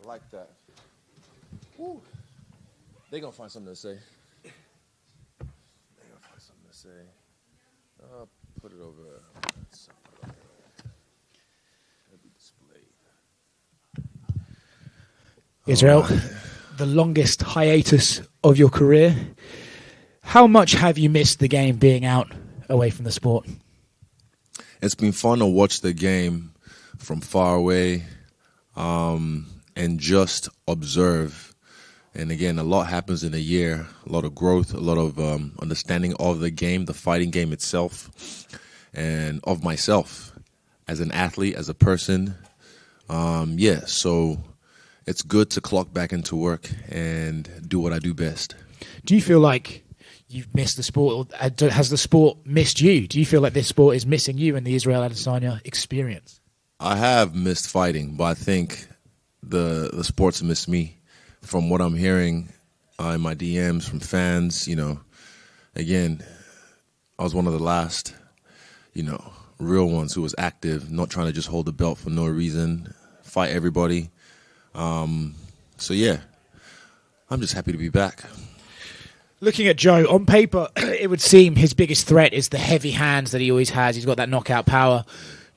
I like that. Woo. They gonna find something to say. Put it over. Be displayed. Israel, the longest hiatus of your career. How much have you missed the game being out away from the sport? It's been fun to watch the game from far away and just observe. And again, a lot happens in a year, a lot of growth, a lot of understanding of the game, the fighting game itself, and of myself as an athlete, as a person. So it's good to clock back into work and do what I do best. Do you feel like you've missed the sport, or has the sport missed you? Do you feel like this sport is missing you and the Israel Adesanya experience? I have missed fighting, but I think the sport's missed me. From what I'm hearing in my DMs from fans, again, I was one of the last, real ones who was active, not trying to just hold the belt for no reason, fight everybody. I'm just happy to be back. Looking at Joe, on paper, it would seem his biggest threat is the heavy hands that he always has. He's got that knockout power.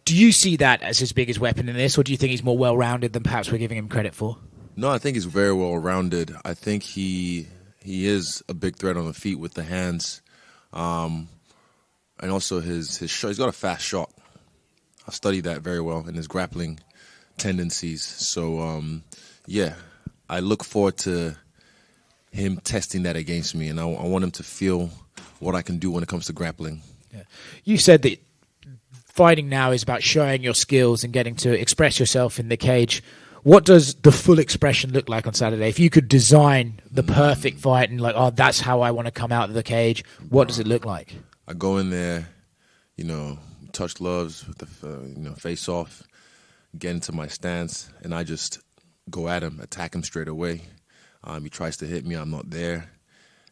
Do you see that as his biggest weapon in this, or do you think he's more well-rounded than perhaps we're giving him credit for? No, I think he's very well-rounded. I think he is a big threat on the feet with the hands. And also his shot. He's got a fast shot. I've studied that very well in his grappling tendencies. So, I look forward to him testing that against me. And I want him to feel what I can do when it comes to grappling. Yeah. You said that fighting now is about showing your skills and getting to express yourself in the cage. What does the full expression look like on Saturday? If you could design the perfect fight and that's how I want to come out of the cage, what does it look like? I go in there, touch gloves with the, face off, get into my stance, and I just go at him, attack him straight away. He tries to hit me, I'm not there.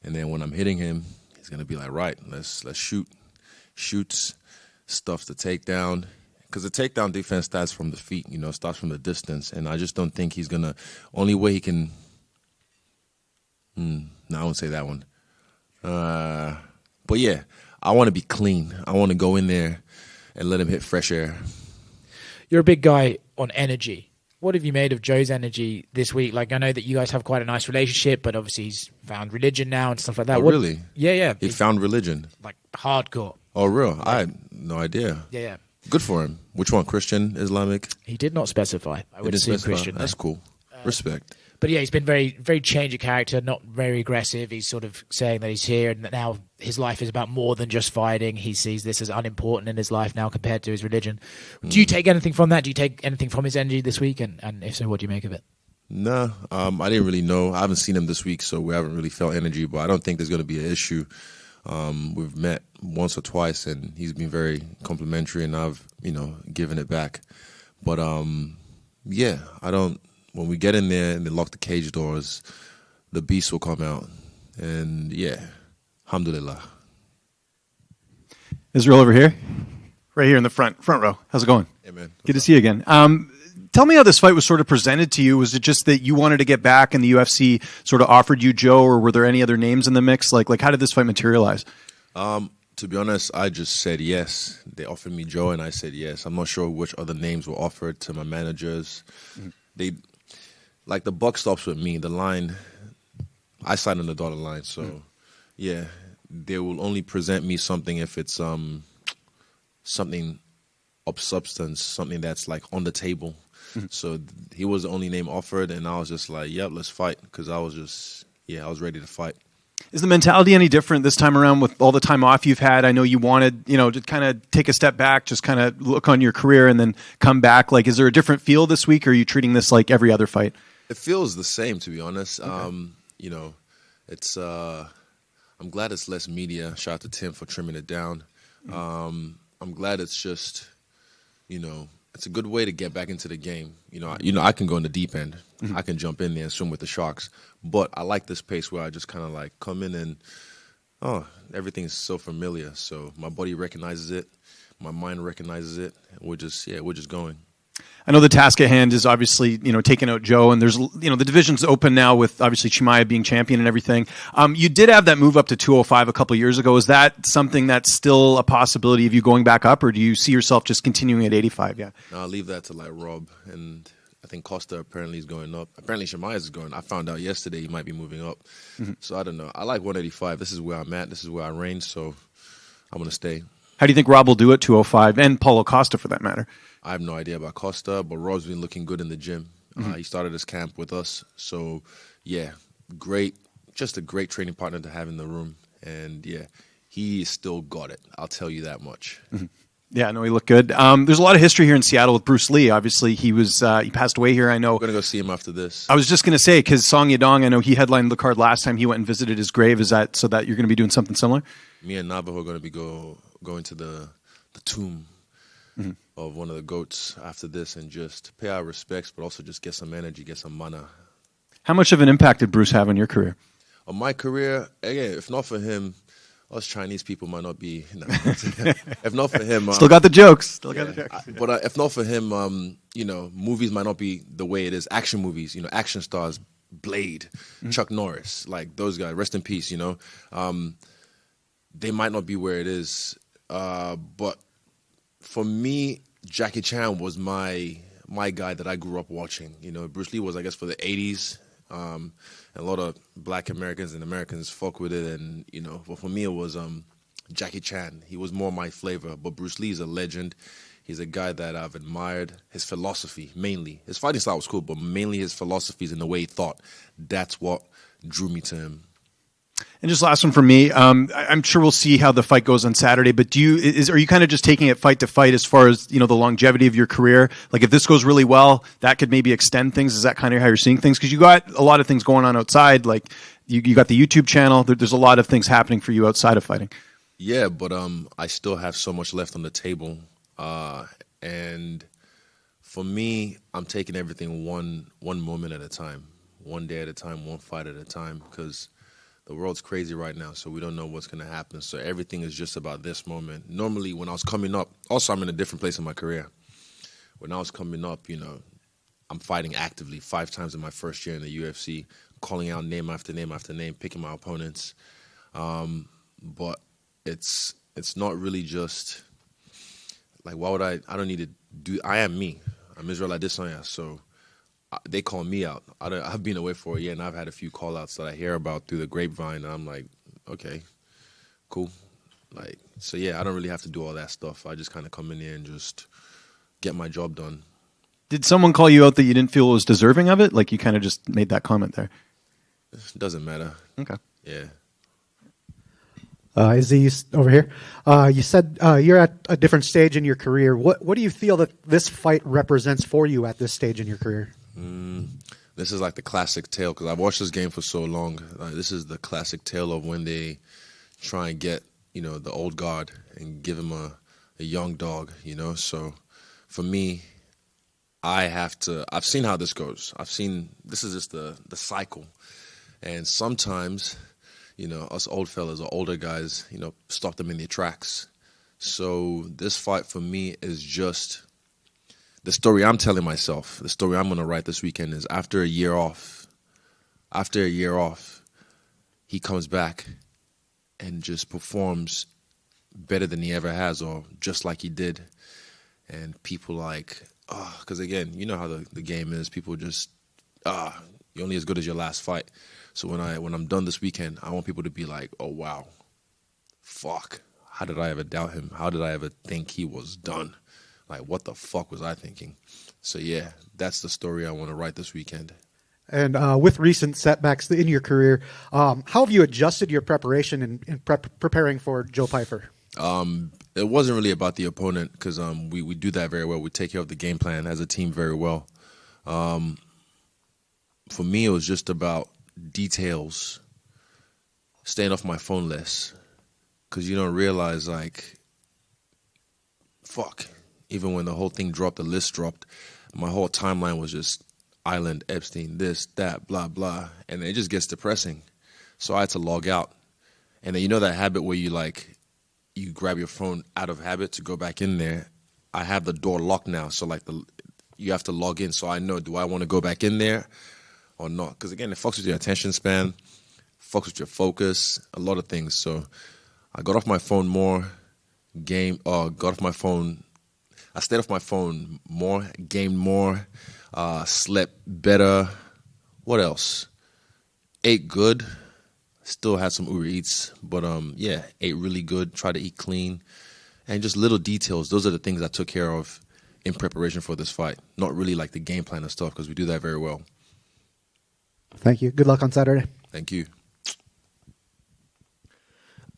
And then when I'm hitting him, he's going to be like, right, let's shoot. Shoots, stuffs the takedown. Because the takedown defense starts from the feet, starts from the distance. And I just don't think he's going to... Only way he can... No, I won't say that one. But yeah, I want to be clean. I want to go in there and let him hit fresh air. You're a big guy on energy. What have you made of Joe's energy this week? I know that you guys have quite a nice relationship, but obviously he's found religion now and stuff like that. Oh, really? Yeah. He found religion? Hardcore. Oh, real? I had no idea. Yeah. Good for him. Which one? Christian, Islamic? He did not specify. I would assume Christian. That's cool. Respect. But yeah, he's been very, very change of character, not very aggressive. He's sort of saying that he's here and that now his life is about more than just fighting. He sees this as unimportant in his life now compared to his religion. Do you take anything from that? Do you take anything from his energy this week? And if so, what do you make of it? No, I didn't really know. I haven't seen him this week, so we haven't really felt energy. But I don't think there's going to be an issue. We've met once or twice, and he's been very complimentary, and I've, given it back. But, I don't... When we get in there and they lock the cage doors, the beast will come out. And, alhamdulillah. Israel over here. Right here in the front row. How's it going? Hey, man. Good to see you again. Tell me how this fight was sort of presented to you. Was it just that you wanted to get back and the UFC sort of offered you Joe, or were there any other names in the mix? Like how did this fight materialize? To be honest, I just said yes. They offered me Joe, and I said yes. I'm not sure which other names were offered to my managers. The buck stops with me. The line, I signed on the dotted line. So, they will only present me something if it's something of substance, something that's on the table. So he was the only name offered, and I was just like, yep, let's fight, because I was ready to fight. Is the mentality any different this time around with all the time off you've had? I know you wanted, to kind of take a step back, just kind of look on your career and then come back. Is there a different feel this week, or are you treating this like every other fight? It feels the same, to be honest. Okay. It's I'm glad it's less media. Shout out to Tim for trimming it down. I'm glad it's just, it's a good way to get back into the game. I can go in the deep end. I can jump in there and swim with the sharks. But I like this pace where I just kind of come in and, everything's so familiar. So my body recognizes it. My mind recognizes it. We're just going. I know the task at hand is obviously, taking out Joe, and there's, the division's open now with obviously Chimaev being champion and everything. You did have that move up to 205 a couple of years ago. Is that something that's still a possibility of you going back up, or do you see yourself just continuing at 85? Yeah. No, I'll leave that to like Rob, and I think Costa apparently is going up. Apparently Chimaev is going. I found out yesterday he might be moving up. So I don't know. I like 185. This is where I'm at. This is where I reign. So I'm gonna stay. How do you think Rob will do at 205, and Paulo Costa for that matter? I have no idea about Costa, but Rob's been looking good in the gym. He started his camp with us. So, yeah, just a great training partner to have in the room. And, yeah, he still got it. I'll tell you that much. Yeah, no, he looked good. There's a lot of history here in Seattle with Bruce Lee. Obviously, he passed away here, I know. We're going to go see him after this. I was just going to say, because Song Yadong, I know he headlined the card last time he went and visited his grave. Is that so that you're going to be doing something similar? Me and Navajo are going to be going to the tomb of one of the goats after this and just pay our respects, but also just get some energy, get some mana. How much of an impact did Bruce have on your career? On my career, again, if not for him, us Chinese people might not be. No, if not for him, still got the jokes. But if not for him, movies might not be the way it is. Action movies, action stars, Blade, Chuck Norris, like those guys. Rest in peace. They might not be where it is, but for me, Jackie Chan was my guy that I grew up watching. Bruce Lee was, I guess, for the 80s. And a lot of black Americans and Americans fuck with it. And, but for me, it was Jackie Chan. He was more my flavor. But Bruce Lee is a legend. He's a guy that I've admired. His philosophy, mainly. His fighting style was cool, but mainly his philosophies and the way he thought. That's what drew me to him. And just last one for me. I'm sure we'll see how the fight goes on Saturday, but are you kind of just taking it fight to fight as far as, the longevity of your career? Like if this goes really well, that could maybe extend things. Is that kind of how you're seeing things? Because you got a lot of things going on outside. Like you got the YouTube channel. There's a lot of things happening for you outside of fighting. Yeah, but I still have so much left on the table. And for me, I'm taking everything one moment at a time, one day at a time, one fight at a time, because the world's crazy right now, so we don't know what's going to happen. So everything is just about this moment. Normally, when I was coming up, also I'm in a different place in my career. When I was coming up, I'm fighting actively 5 times in my first year in the UFC, calling out name after name after name, picking my opponents. But it's not really just, like, why would I don't need to do, I am me. I'm Israel Adesanya, so they call me out. I've been away for a year, and I've had a few call-outs that I hear about through the grapevine, and I'm like, okay, cool. Like, so yeah, I don't really have to do all that stuff. I just kind of come in here and just get my job done. Did someone call you out that you didn't feel was deserving of it? Like you kind of just made that comment there. It doesn't matter. Okay. Yeah. Izzy, over here. You said you're at a different stage in your career. What do you feel that this fight represents for you at this stage in your career? This is like the classic tale, because I've watched this game for so long. This is the classic tale of when they try and get, the old guard and give him a young dog, So for me, I've seen how this goes. This is just the cycle. And sometimes, us old fellas or older guys, stop them in their tracks. So this fight for me is just the story I'm telling myself, the story I'm going to write this weekend is after a year off, he comes back and just performs better than he ever has, or just like he did. And people because again, you know how the game is. People just, you're only as good as your last fight. So when I'm done this weekend, I want people to be like, oh, wow, fuck, how did I ever doubt him? How did I ever think he was done? Like, what the fuck was I thinking? So, yeah, that's the story I want to write this weekend. And with recent setbacks in your career, how have you adjusted your preparation in preparing for Joe Pyfer? It wasn't really about the opponent, because we do that very well. We take care of the game plan as a team very well. For me, it was just about details, staying off my phone less, because you don't realize, like, fuck, even when the whole thing dropped, the list dropped, my whole timeline was just Island, Epstein, this, that, blah, blah, and it just gets depressing. So I had to log out. And then that habit where you grab your phone out of habit to go back in there. I have the door locked now, so like you have to log in so I know, do I want to go back in there or not? Because, again, it fucks with your attention span, fucks with your focus, a lot of things. So I got off my phone more, I stayed off my phone more, gamed more, slept better. What else? Ate good. Still had some Uber Eats, but ate really good. Tried to eat clean, and just little details. Those are the things I took care of in preparation for this fight. Not really like the game plan and stuff, because we do that very well. Thank you. Good luck on Saturday. Thank you.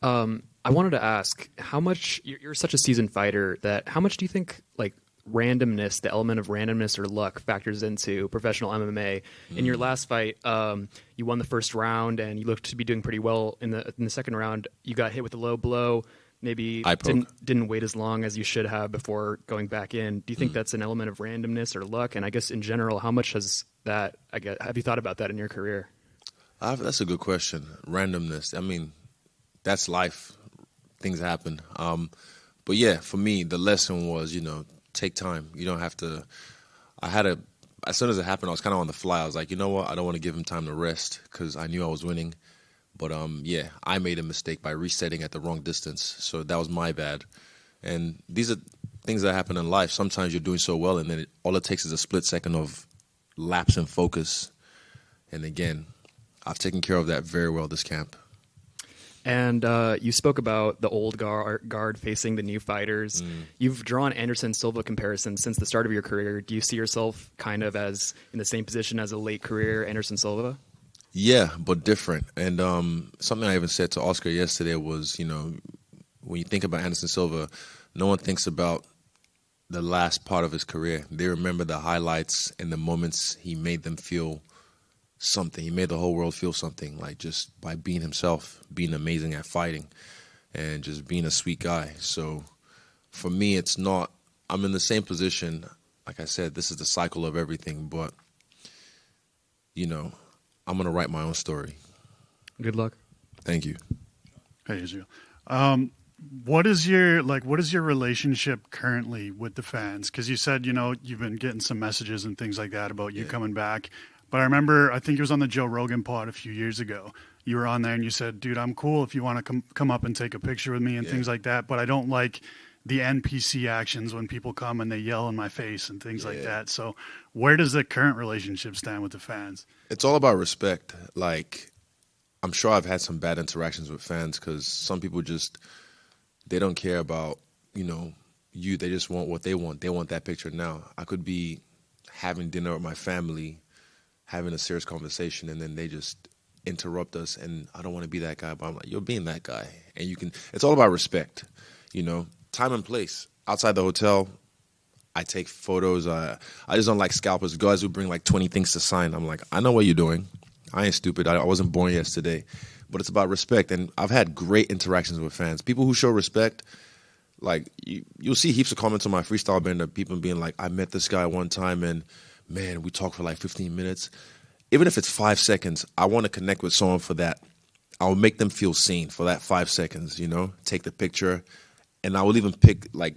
I wanted to ask, how much you're such a seasoned fighter that how much do you think like randomness, the element of randomness or luck, factors into professional MMA? In your last fight, you won the first round and you looked to be doing pretty well in the second round. You got hit with a low blow, maybe didn't wait as long as you should have before going back in. Do you think that's an element of randomness or luck? And I guess in general, how much has that? Have you thought about that in your career? That's a good question. Randomness. I mean, that's life. Things happen. But yeah, for me, the lesson was, take time. You don't have to. As soon as it happened, I was kind of on the fly. I was like, you know what? I don't want to give him time to rest because I knew I was winning. But I made a mistake by resetting at the wrong distance. So that was my bad. And these are things that happen in life. Sometimes you're doing so well, and then all it takes is a split second of lapse in focus. And again, I've taken care of that very well this camp. And you spoke about the old guard facing the new fighters. You've drawn Anderson Silva comparisons since the start of your career. Do you see yourself kind of as in the same position as a late career Anderson Silva? Yeah, but different. And something I even said to Oscar yesterday was, when you think about Anderson Silva, no one thinks about the last part of his career. They remember the highlights and the moments he made them feel something. He made the whole world feel something, like just by being himself, being amazing at fighting, and just being a sweet guy. So for me, it's not, I'm in the same position. Like I said, this is the cycle of everything, but, I'm going to write my own story. Good luck. Thank you. Hey, Israel. What is your relationship currently with the fans? Because you said, you've been getting some messages and things like that about you coming back. But I remember, I think it was on the Joe Rogan pod a few years ago. You were on there and you said, dude, I'm cool if you want to come up and take a picture with me and things like that. But I don't like the NPC actions when people come and they yell in my face and things like that. So where does the current relationship stand with the fans? It's all about respect. Like, I'm sure I've had some bad interactions with fans because some people they don't care about, you. They just want what they want. They want that picture now. I could be having dinner with my family, having a serious conversation, and then they just interrupt us, and I don't want to be that guy, but I'm like, you're being that guy. And it's all about respect, time and place. Outside the hotel, I take photos. I just don't like scalpers, guys who bring like 20 things to sign. I'm like, I know what you're doing. I ain't stupid. I wasn't born yesterday. But it's about respect, and I've had great interactions with fans. People who show respect, like, you'll see heaps of comments on my freestyle bender, people being like, I met this guy one time, and man, we talked for like 15 minutes. Even if it's 5 seconds, I want to connect with someone for that. I'll make them feel seen for that 5 seconds, take the picture. And I will even pick like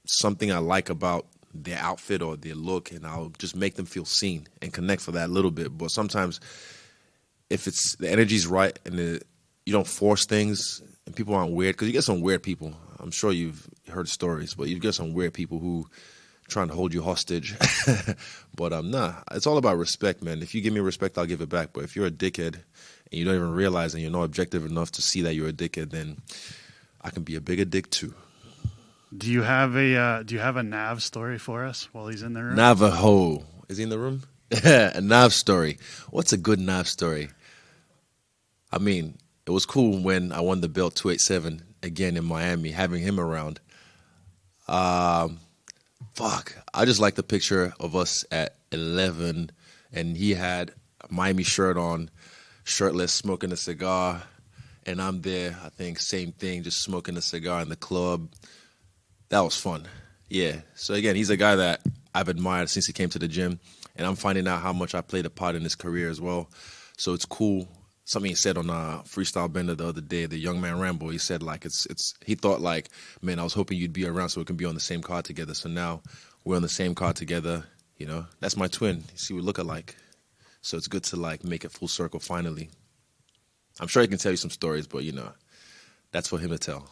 something I like about their outfit or their look, and I'll just make them feel seen and connect for that little bit. But sometimes if the energy's right and you don't force things and people aren't weird, because you get some weird people. I'm sure you've heard stories, but you get some weird people who trying to hold you hostage. But it's all about respect, man. If you give me respect, I'll give it back. But if you're a dickhead and you don't even realize and you're not objective enough to see that you're a dickhead, then I can be a bigger dick too. Do you have a Nav story for us while he's in the room? Navajo. Is he in the room? A Nav story. What's a good Nav story? I mean, it was cool when I won the belt 287 again in Miami, having him around. I just like the picture of us at 11, and he had a Miami shirt on, shirtless, smoking a cigar, and I'm there, I think, same thing, just smoking a cigar in the club. That was fun. Yeah. So, again, he's a guy that I've admired since he came to the gym, and I'm finding out how much I played a part in his career as well. So it's cool. Something he said on Freestyle Bender the other day, the young man Rambo, he said, like, he thought, like, man, I was hoping you'd be around so we can be on the same card together. So now we're on the same card together. You know, that's my twin. See, we look alike. So it's good to like make it full circle finally. I'm sure he can tell you some stories, but you know, that's for him to tell.